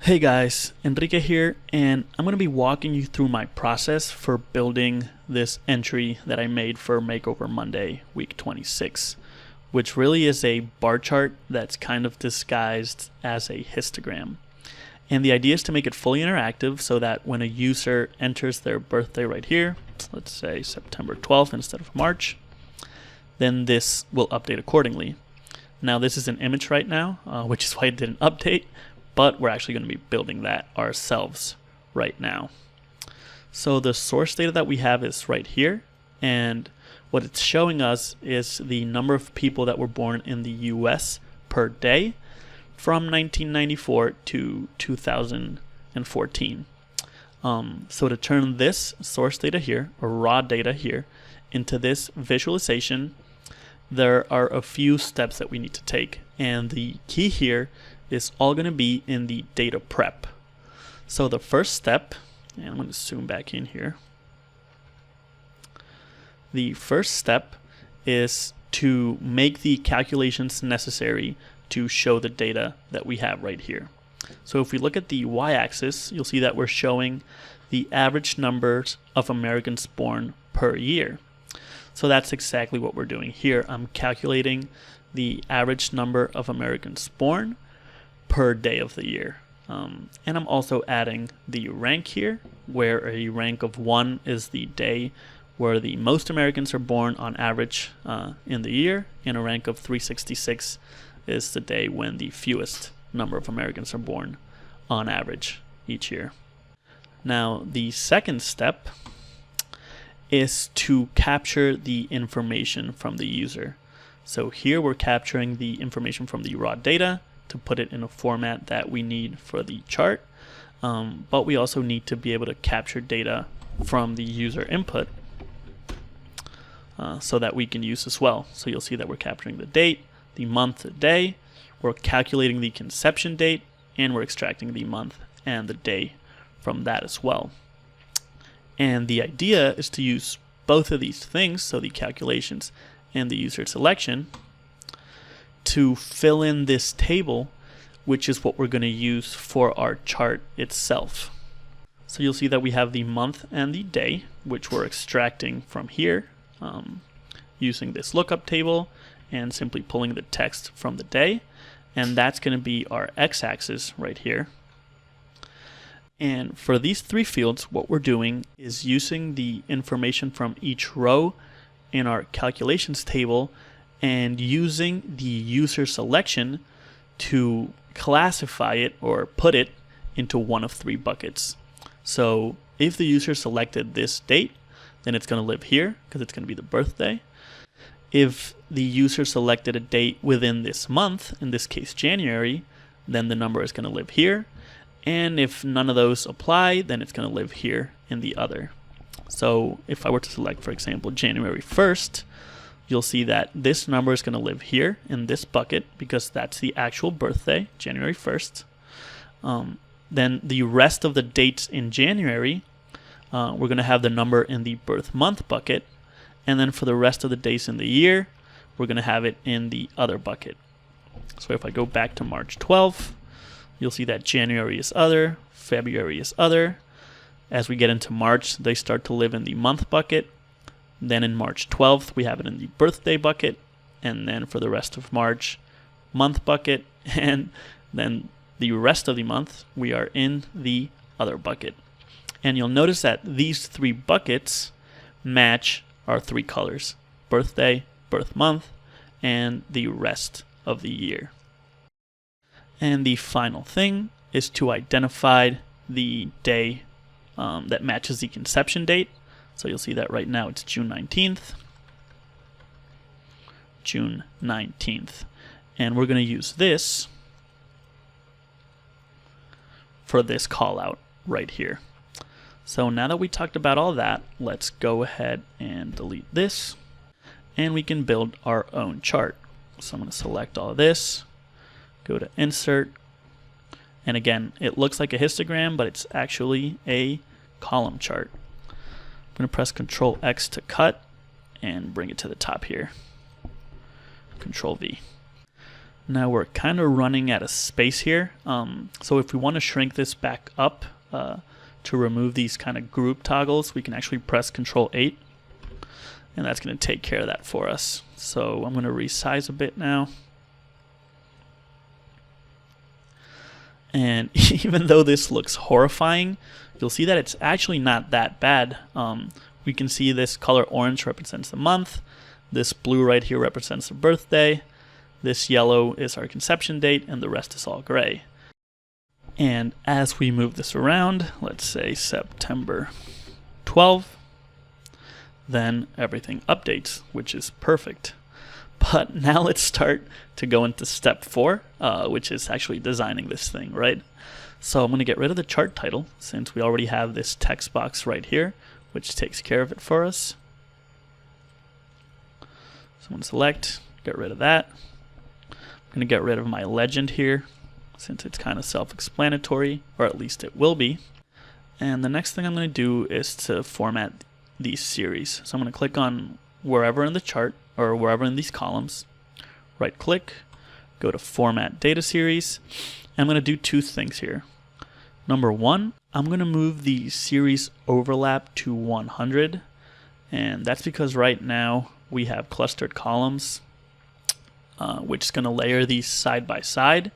Hey guys, Enrique here, and I'm going to be walking you through my process for building this entry that I made for Makeover Monday, week 26, which really is a bar chart that's kind of disguised as a histogram. And the idea is to make it fully interactive so that when a user enters their birthday right here, let's say September 12th instead of March, then this will update accordingly. Now this is an image right now, which is why it didn't update, but we're actually going to be building that ourselves right now. So the source data that we have is right here, and what it's showing us is the number of people that were born in the US per day from 1994 to 2014. So to turn this source data here, or raw data here, into this visualization, there are a few steps that we need to take, and the key here is all going to be in the data prep. So the first step, and I'm going to zoom back in here. The first step is to make the calculations necessary to show the data that we have right here. So if we look at the y-axis, you'll see that we're showing the average numbers of Americans born per year. So that's exactly what we're doing here. I'm calculating the average number of Americans born per day of the year. And I'm also adding the rank here, where a rank of 1 is the day where the most Americans are born on average in the year, and a rank of 366 is the day when the fewest number of Americans are born on average each year. Now the second step is to capture the information from the user. So here we're capturing the information from the raw data to put it in a format that we need for the chart, but we also need to be able to capture data from the user input so that we can use as well. So you'll see that we're capturing the date, the month, the day, we're calculating the conception date, and we're extracting the month and the day from that as well. And the idea is to use both of these things, so the calculations and the user selection, to fill in this table, which is what we're going to use for our chart itself. So you'll see that we have the month and the day, which we're extracting from here using this lookup table and simply pulling the text from the day, and that's going to be our x-axis right here. And for these three fields, what we're doing is using the information from each row in our calculations table and using the user selection to classify it or put it into one of three buckets. So if the user selected this date, then it's going to live here because it's going to be the birthday. If the user selected a date within this month, in this case January, then the number is going to live here. And if none of those apply, then it's going to live here in the other. So if I were to select, for example, January 1st, you'll see that this number is going to live here in this bucket because that's the actual birthday, January 1st. Then the rest of the dates in January, we're going to have the number in the birth month bucket. And then for the rest of the days in the year, we're going to have it in the other bucket. So if I go back to March 12th, you'll see that January is other, February is other. As we get into March, they start to live in the month bucket. Then in March 12th, we have it in the birthday bucket. And then for the rest of March, month bucket. And then the rest of the month, we are in the other bucket. And you'll notice that these three buckets match our three colors: birthday, birth month, and the rest of the year. And the final thing is to identify the day that matches the conception date. So you'll see that right now it's June 19th. June 19th. And we're going to use this for this call out right here. So now that we talked about all that, let's go ahead and delete this, and we can build our own chart. So I'm going to select all of this, go to Insert, and again, it looks like a histogram, but it's actually a column chart. I'm going to press Control X to cut and bring it to the top here. Control V. Now we're kind of running out of space here. So if we want to shrink this back up to remove these kind of group toggles, we can actually press Control 8. And that's going to take care of that for us. So I'm going to resize a bit now. And even though this looks horrifying, you'll see that it's actually not that bad. We can see this color orange represents the month. This blue right here represents the birthday. This yellow is our conception date, and the rest is all gray. And as we move this around, let's say September 12, then everything updates, which is perfect. But now let's start to go into step 4, which is actually designing this thing, right? So I'm going to get rid of the chart title, since we already have this text box right here, which takes care of it for us. So I'm going to select, get rid of that. I'm going to get rid of my legend here, since it's kind of self-explanatory, or at least it will be. And the next thing I'm going to do is to format these series. So I'm going to click on wherever in the chart, or wherever in these columns, right click, go to Format Data Series, and I'm going to do 2 things here. Number 1, I'm going to move the series overlap to 100, and that's because right now we have clustered columns, which is going to layer these side by side,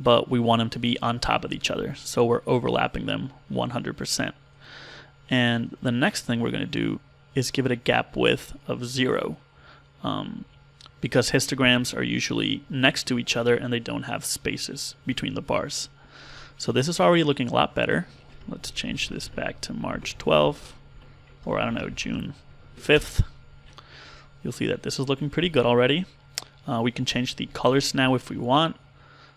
but we want them to be on top of each other, so we're overlapping them 100%. And the next thing we're going to do is give it a gap width of 0, because histograms are usually next to each other and they don't have spaces between the bars. So this is already looking a lot better. Let's change this back to March 12th, or I don't know, June 5th. You'll see that this is looking pretty good already. We can change the colors now if we want.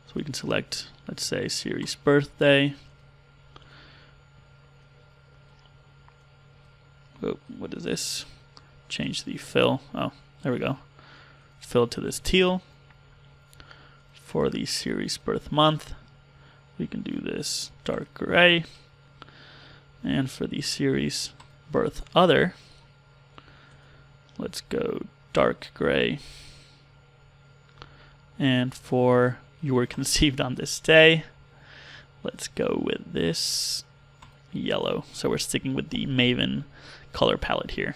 So we can select, let's say, series birthday. Oh, what is this? Change the fill. Oh, there we go. Fill to this teal. For the series birth month, we can do this dark gray. And for the series birth other, let's go dark gray. And for you were conceived on this day, let's go with this yellow. So we're sticking with the Maven color palette here.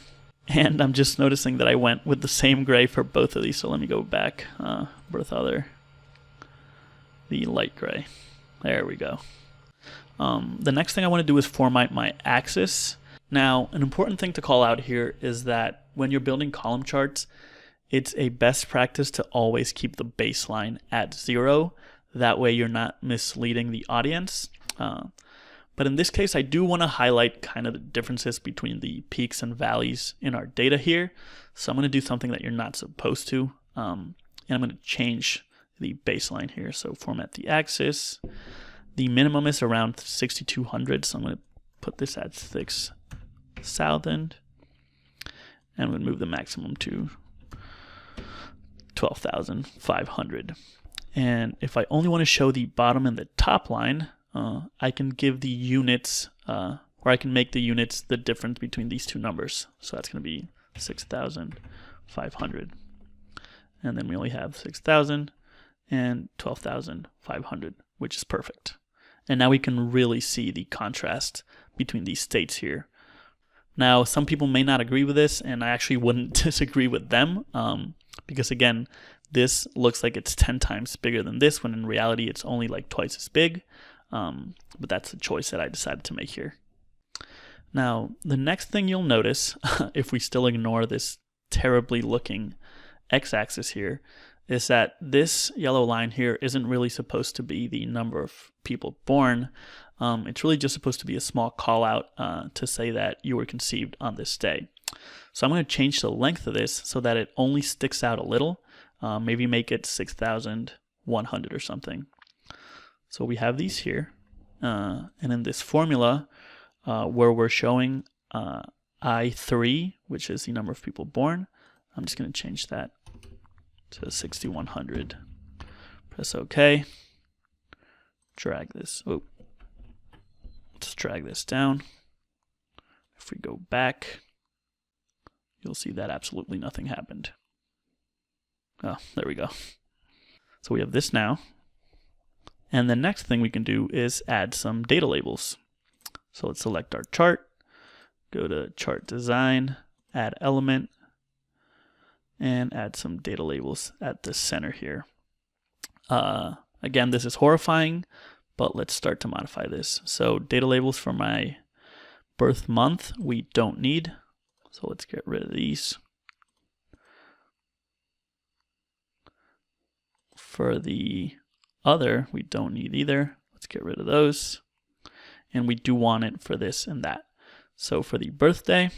And I'm just noticing that I went with the same gray for both of these, so let me go back. Birth other, the light gray. There we go. The next thing I want to do is format my axis. Now, an important thing to call out here is that when you're building column charts, it's a best practice to always keep the baseline at 0. That way you're not misleading the audience. But in this case, I do want to highlight kind of the differences between the peaks and valleys in our data here. So I'm going to do something that you're not supposed to. And I'm going to change the baseline here. So format the axis. The minimum is around 6,200. So I'm going to put this at 6,000. And I'm going to move the maximum to 12,500. And if I only want to show the bottom and the top line, I can give the units, or I can make the units the difference between these two numbers. So that's going to be 6,500. And then we only have 6,000 and 12,500, which is perfect. And now we can really see the contrast between these states here. Now, some people may not agree with this, and I actually wouldn't disagree with them, because again, this looks like it's 10 times bigger than this, when in reality it's only like twice as big. But that's the choice that I decided to make here. Now, the next thing you'll notice, if we still ignore this terribly looking x-axis here, is that this yellow line here isn't really supposed to be the number of people born. It's really just supposed to be a small call out to say that you were conceived on this day. So I'm going to change the length of this so that it only sticks out a little. Maybe make it 6,100 or something. So we have these here, and in this formula where we're showing I3, which is the number of people born, I'm just going to change that to 6,100. Press OK. Drag this. Oh, let's drag this down. If we go back, you'll see that absolutely nothing happened. Oh, there we go. So we have this now. And the next thing we can do is add some data labels. So let's select our chart, go to chart design, add element, and add some data labels at the center here. Again, this is horrifying, but let's start to modify this. So data labels for my birth month, we don't need. So let's get rid of these. For the other, we don't need either. Let's get rid of those. And we do want it for this and that. So for the birthday,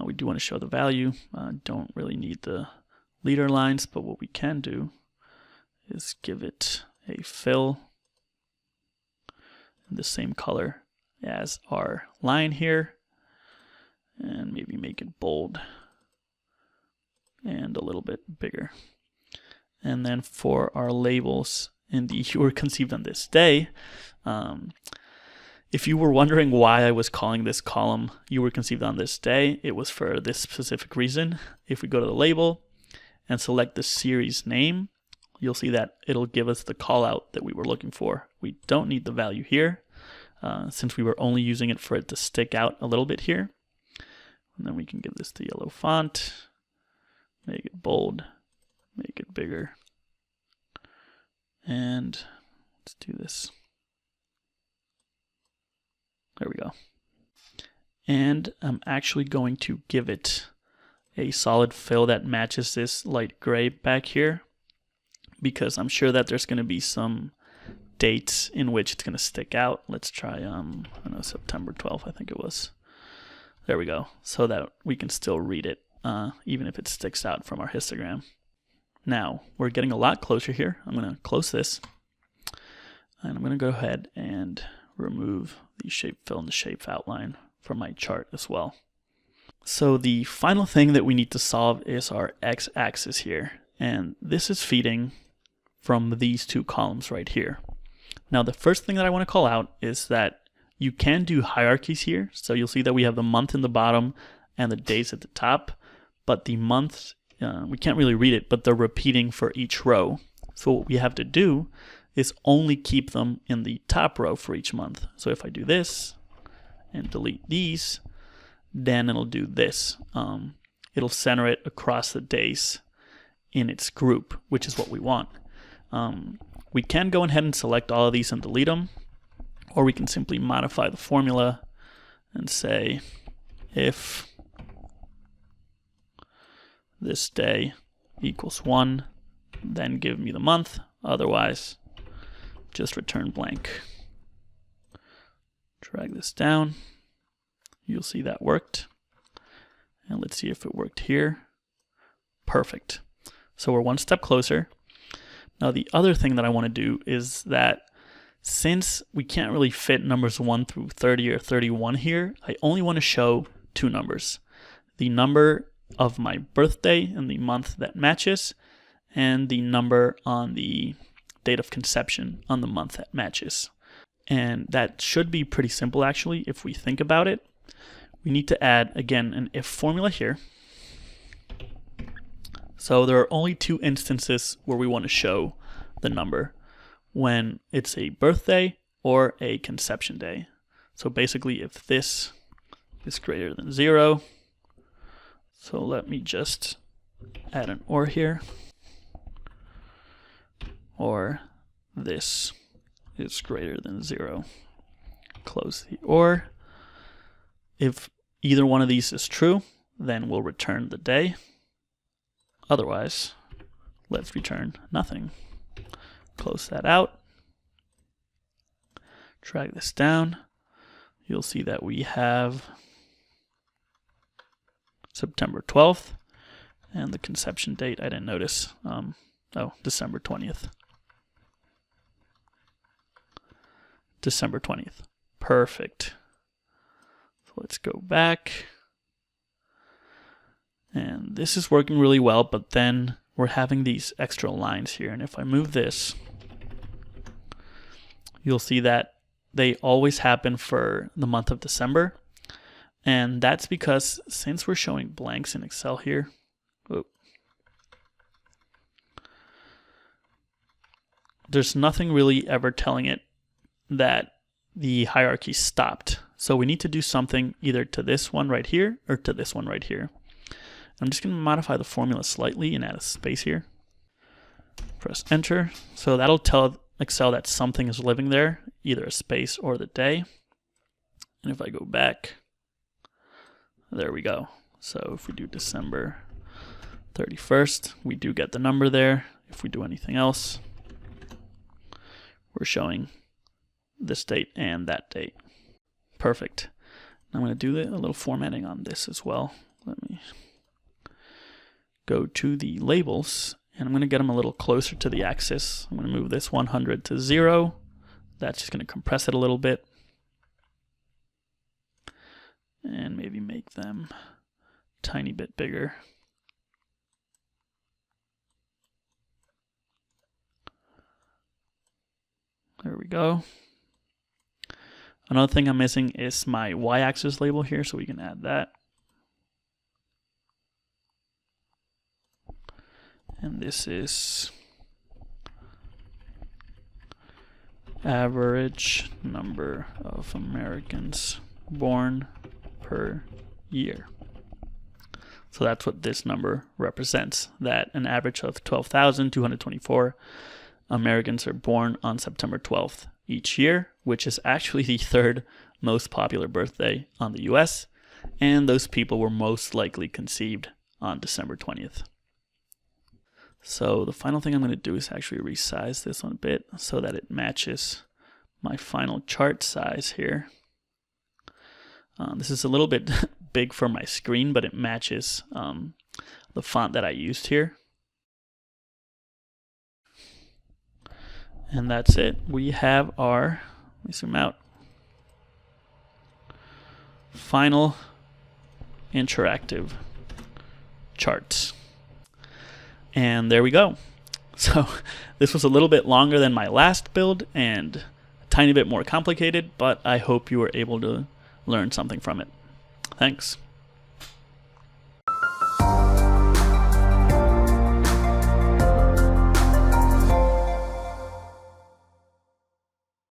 we do want to show the value. Don't really need the leader lines, but what we can do is give it a fill in the same color as our line here, and maybe make it bold and a little bit bigger. And then for our labels in the "you were conceived on this day," if you were wondering why I was calling this column "you were conceived on this day," it was for this specific reason. If we go to the label and select the series name, you'll see that it'll give us the callout that we were looking for. We don't need the value here, since we were only using it for it to stick out a little bit here. And then we can give this the yellow font, make it bold, make it bigger, and let's do this. There we go. And I'm actually going to give it a solid fill that matches this light gray back here, because I'm sure that there's going to be some dates in which it's going to stick out. Let's try, I don't know, September 12th, I think it was. There we go. So that we can still read it, even if it sticks out from our histogram. Now, we're getting a lot closer here. I'm going to close this, and I'm going to go ahead and remove the shape fill and the shape outline from my chart as well. So the final thing that we need to solve is our x-axis here, and this is feeding from these two columns right here. Now, the first thing that I want to call out is that you can do hierarchies here. So you'll see that we have the month in the bottom and the days at the top, but the months, we can't really read it, but they're repeating for each row. So what we have to do is only keep them in the top row for each month. So if I do this and delete these, then it'll do this. It'll center it across the days in its group, which is what we want. We can go ahead and select all of these and delete them, or we can simply modify the formula and say if this day equals 1, then give me the month, otherwise just return blank. Drag this down, you'll see that worked, and let's see if it worked here. Perfect. So we're one step closer. Now the other thing that I want to do is that since we can't really fit numbers 1 through 30 or 31 here, I only want to show two numbers. The number of my birthday and the month that matches, and the number on the date of conception on the month that matches. And that should be pretty simple actually if we think about it. We need to add, again, an if formula here. So there are only two instances where we want to show the number, when it's a birthday or a conception day. So basically if this is greater than 0, so let me just add an or here, or this is greater than 0. Close the or. If either one of these is true, then we'll return the day. Otherwise, let's return nothing. Close that out. Drag this down. You'll see that we have September 12th, and the conception date I didn't notice. December 20th. December 20th. Perfect. So let's go back. And this is working really well, but then we're having these extra lines here. And if I move this, you'll see that they always happen for the month of December. And that's because since we're showing blanks in Excel here, there's nothing really ever telling it that the hierarchy stopped. So we need to do something either to this one right here or to this one right here. I'm just going to modify the formula slightly and add a space here. Press enter. So that'll tell Excel that something is living there, either a space or the day. And if I go back, there we go. So if we do December 31st, we do get the number there. If we do anything else, we're showing this date and that date. Perfect. I'm going to do a little formatting on this as well. Let me go to the labels, and I'm going to get them a little closer to the axis. I'm going to move this 100 to 0. That's just going to compress it a little bit. And maybe make them a tiny bit bigger. There we go. Another thing I'm missing is my y-axis label here, so we can add that. And this is average number of Americans born per year. So that's what this number represents, that an average of 12,224 Americans are born on September 12th each year, which is actually the third most popular birthday on the US, and those people were most likely conceived on December 20th. So the final thing I'm going to do is actually resize this one a bit so that it matches my final chart size here. This is a little bit big for my screen, but it matches the font that I used here. And that's it. We have our, let me zoom out, final interactive charts. And there we go. So this was a little bit longer than my last build and a tiny bit more complicated, but I hope you were able to learn something from it. Thanks.